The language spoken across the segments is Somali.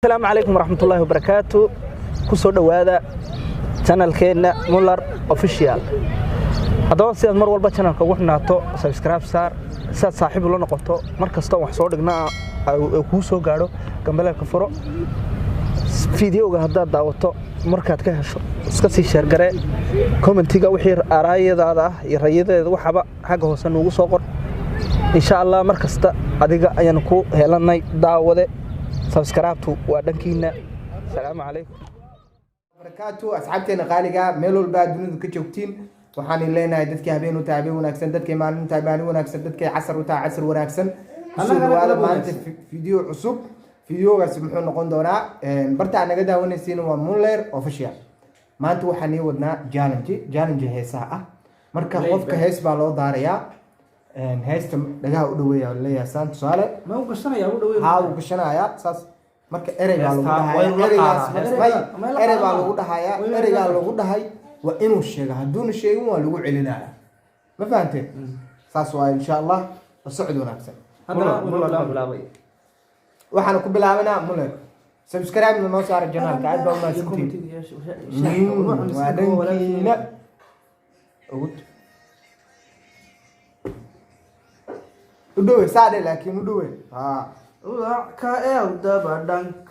السلام عليكم ورحمة الله وبركاته. كسر دوادا channel كنا مولر official. هذا سيد مر والبا channel كوحنا تو subscribe صار سيد صاحب لنا قطو مركز تو وحصور دقنا كوسو قارو كمبلا كفرو فيديو هذا دعوته مركز كهش سكسي شرقة كومنتيجا وحير أراي هذا يريد وحبا حاجة سنوجو صقر إن شاء الله مركز تا أديك أيانكو هلنا دعوة سبسكرايب ودنكينا. السلام عليكم بركاته أصحابتنا غالية ميلو البعد دون كجوتين وحان لنا دتك هبين وتعبين ونكسن دتك مالن تعبان ونكسن دتك عصر وتعصر ونكسن هذا ما أنت فيديو عصب فيديو سمحوا نقول دونا برتع نجدا ونسين ومولر أوفيشال ما أنت وحني ودنا جالنج هي ساعة مركز خوفك هيس بالو داريا هيستم لقاه ودوية ولا يا سانت سؤال ما هو قشنا يا ودوية ها وقشنا يا ساس marka ereyga lagu dhahay waa inuu sheego haduuna sheegin waa lagu celinaya ma fahanteen saas waa insha Allah socod wanaagsan waxaan ku bilaabanaa muller subscribe noo saar channelka aad baa u mahadsantiin waa dankiina u dhowe saade laakiin u dhowe كأل دبادنك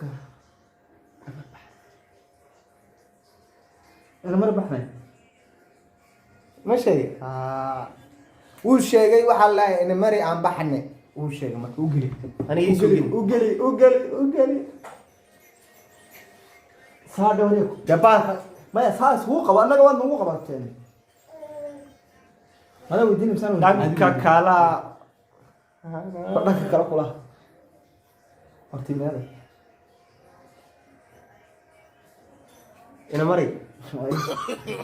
أنا مرة بحنا ماشي وشيء وحلا لا إن مري عم بحنا وشيء ما أوجلي أنا أوجلي صار دوريك جبار ما يصير سوق وأنا جوان مو قبض تاني هذا وديني مثلا دانك كلا دانك كلا كلا أختي ماذا؟ أنا مري.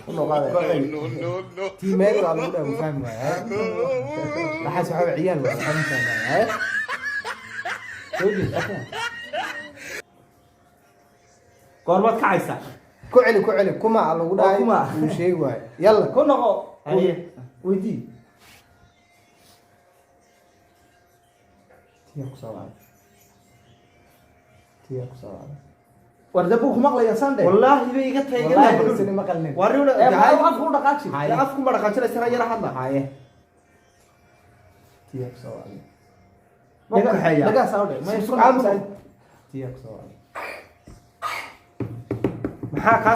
والله قاعد. تي ماذا على وده مفهم ها؟ ما حد صحاب عيال ولا فهمت ها؟ توجد أكيد. قربت كعيسى. كعلي كما على وده. كما. وشيء واي. يلا. كنا قو. هي. ويدي. تياك سوالف. وردبوك مقلة يا ساندي والله يبي يقطع والله بس ما قلنا وريونا جاي أفكو دقاتي يا أفكو ما دقاتي لا سرا يرا حدا هاي تياك سوالف ما حيا دقا ساودي ما يسمع تياك سوالف maxaa ka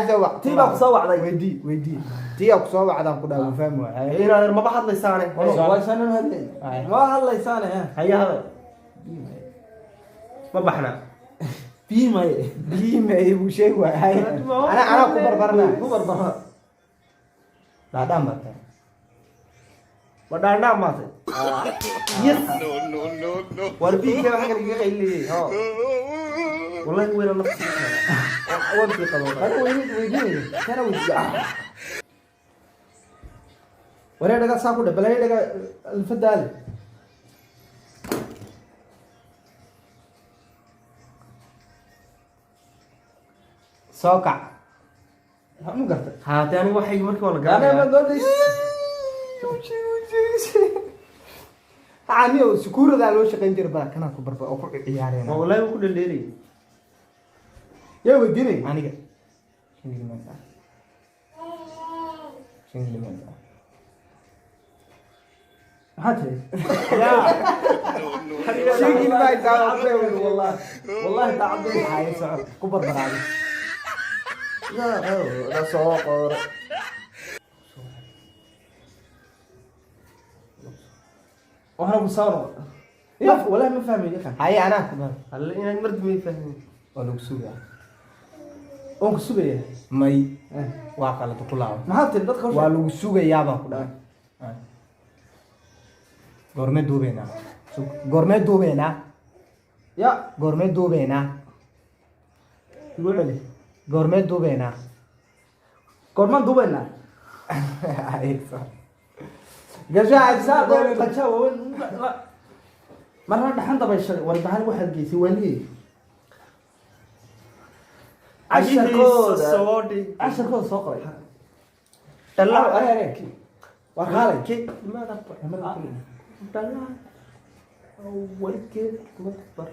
sawca tiiba ku soo wacday weydii tiiba ku soo wacdan ku dhaw fahmo ay ma hadlaysaane waa sanan hadleen ma hadlaysaane haya ما بحنا بيما وشيء هاي انا كبربرنا لا دامت ودانا مات يس نو وربي كده حاجه اللي ها والله وين الله اول في قبل انا ويدي كان ويدي ولا دغا ساكو دبلay دغا الفدال سوكع هم قرت هاتاني waxay markii wala gaar ma goday aaniyo sukuurada loo shaqeyn jiray baa kana ku barba oo ku ciyaareen wallahi ku dhaleelay yaa wadinay aniga شنو هاتي يا شيء ما يتعب والله تعبني هاي سعر كبر برادي لا سوق وأنا بصار يا ولا ما فاهم يا هاي انا كبر هلا إنك مرد ما يفهم ولا كسوغا أنك سبيه ماي واقع تقولها ما هاتي بدك خوش waa lagu sugayaa baa ku dhahay goormee duubeena يا goormee duubeena يقول لي goormee duubeena كورمان دوبنا gashaa ساعة قد شاو لا مرة دحين طبعا الشغل والبحر واحد جيسي وليه 10 كود 10 كود سوقري طلع انا وقال كي لماذا طلع اول كده مكبر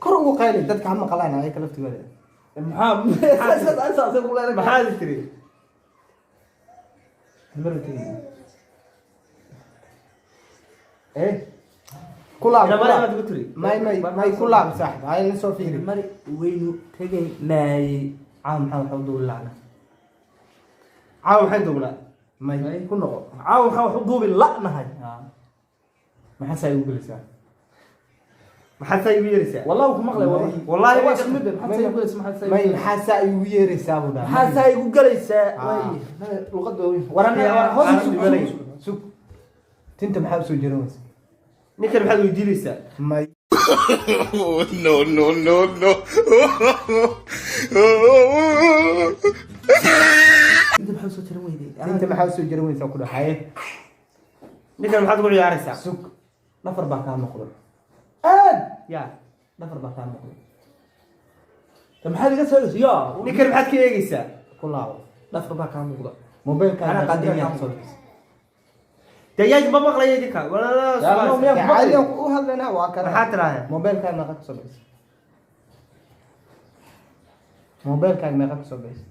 kor ugu qayli dadka ha maqlaan ay kala laftigooda maxaa tiri kulaab ma ku tiri may kulaab saaxib ay la soo fiiri mari weynu tagay naay caam maxaa wax u duubi laana caam waxay duubnaa may ku noqo caam waxaa wax u duubi la'nahay maxaa say ugu gelaysaa maxaa say ugu yeeraysaa wallahi ku maqlay wallahi waa kamid maxaa say ugu gelaysaa maxaa say ugu yeeraysaa buda maxaa say ugu gelaysaa luqada warana sug tinta maxaa soo jiranaysa ninkan maxaad weydiinaysaa may no. inta maxaa soo jiran weyday tinta maxaa soo jiranaysa ku dhaxay ninkan maxaad ugu ciyaaraysaa sug nafar baa kaa noqday ya nafar baa kaa noqday maxaad iga soo ya ninkan maxaad ka eegaysaa ku laabo nafar baa kaa muuqda mobilka Ana qadiimiya. soo dayaaj ma maqlayo ninka caadi u hadlayna waa kana maxaa tiraahdaa mobilka meeqa ka soo baxay mobilka meeqa ka soo baxay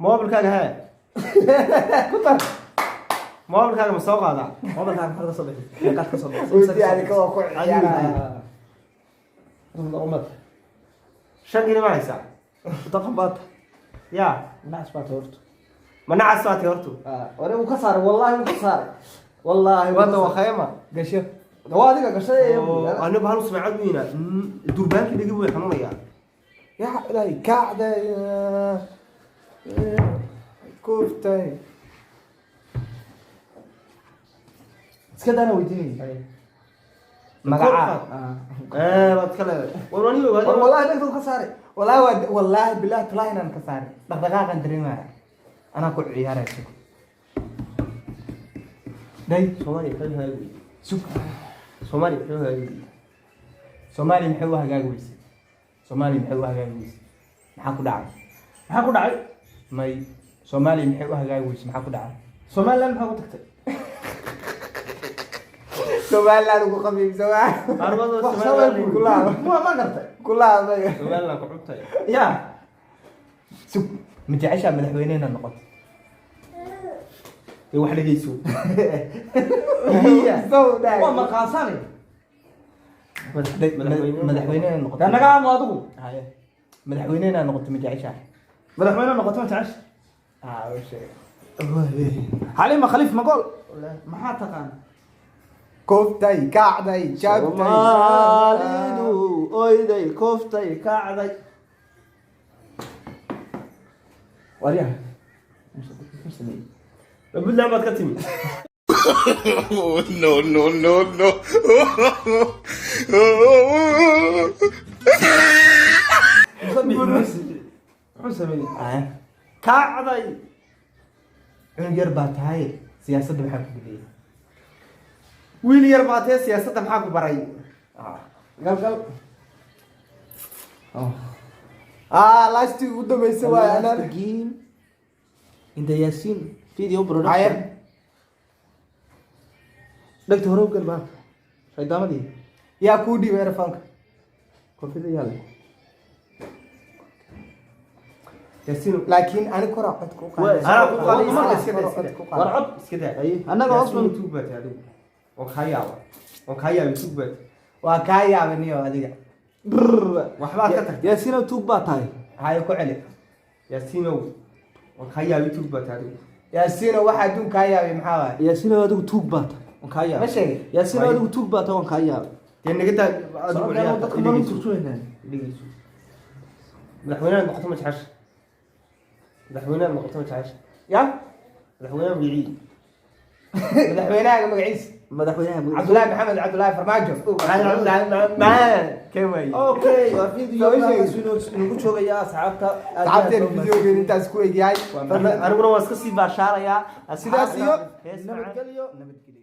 moobilkaaga hee ku tar moobilkaaga ma soo qaadaa mobilkaaga maxaa ka soo bixi qad ka soo bixi Wadi adiga waa ku ciyaaraya umad shan gini ma haysaa taqan baad ya naas baad horto ma nacas baad horto ore uu ka saaray wallahi uu ka saaray wallahi wada waa khayma gasho waa adiga gashay anigu hal sumcad weyna durbaanki dhigi way xanuunaya ya ilaahay kacda kuftay iska dana weydiinay magaca baad ka leedahay war anigu ogaado wallahi dadku ka saaray wallahi billahi talahi inaan ka saaray dhaqdhaqaaqan dareemaya anaa ku ciyaarayso day Soomaaliya xil hagaagi sug Soomaaliya xil hagaagi Soomaali maxay u hagaagi weysay Soomaali maxay u hagaagi weysay maxaa ku dhacay maxaa ku dhacay may Soomaali maxay u hagaagi weysay maxaa ku dhacay Soomaaliland maxaa ku tagtay Soomaaliland ugu qabiib Soomaali arbado wax Soomaaliya kulaaba ma gartay kulaaba Soomaaliya ku xubtay ya sug ma jeceshaa madaxweynena noqoto ee wax dhageyso waa maqaasani madaxweynena noqoto naga amo adigu haye madaxweynena noqoto ma jeceshaa madaxweyne noqoto ma jecesha shay xalima khaliif magol maxaa taqaan koftay kacday jabtay Soomaalidu oyday koftay kacday wariyaha Buntland baad ka timi no. muxuu sameeyey kacday cunug yar baa tahay siyaasadda maxaa ku geliyay wiil yar baa tee siyaasadda maxaa ku baray galgal lasti ugu dambaysa waay anaan game in the Yasin video haye production dhagta hore u gal baa shaydaamadii yaa kuu dhiibay erafanka koofida yaale Yasin laakiin ani koraa cod ku qaaday ana ku qaaday Waa iska kor daa cod ku war qaaday cod iska daa ay annaga Yasin hoosman YouTube baad adigu oo khayaawa YouTube baad waa kaa yaabaniyo adiga waxbaad ka tagtay Yasin tuug baa tahay haye ku celi Yasinow oo khayaawa YouTube baad adigu yaasiino waxa adduun kaa yaabay maxaa waay Yasin adigu tuug baa tahay waan kaa ma yaabay sheegay Yasin adigu tuug baa tahay waan kaa yaabay dee naga taa adigu sababta dadka ma turjuweynaa dhigeyso madaxweynaha noqoto ma jecesha madaxweynaha noqoto ma jecesha ya madaxweynaha wicii madaxweynaha magaciisa madaxweynaha cabdullaahi maxamed cabdullaahi farmaajo kee waay okay waa video nagu joogaya asxaabta asxaabteen videogeena intaas ku egyahay aniguna waan iska sii baashaarayaa sidaas iyo hees macaan. nabadgelyo nabadgelyo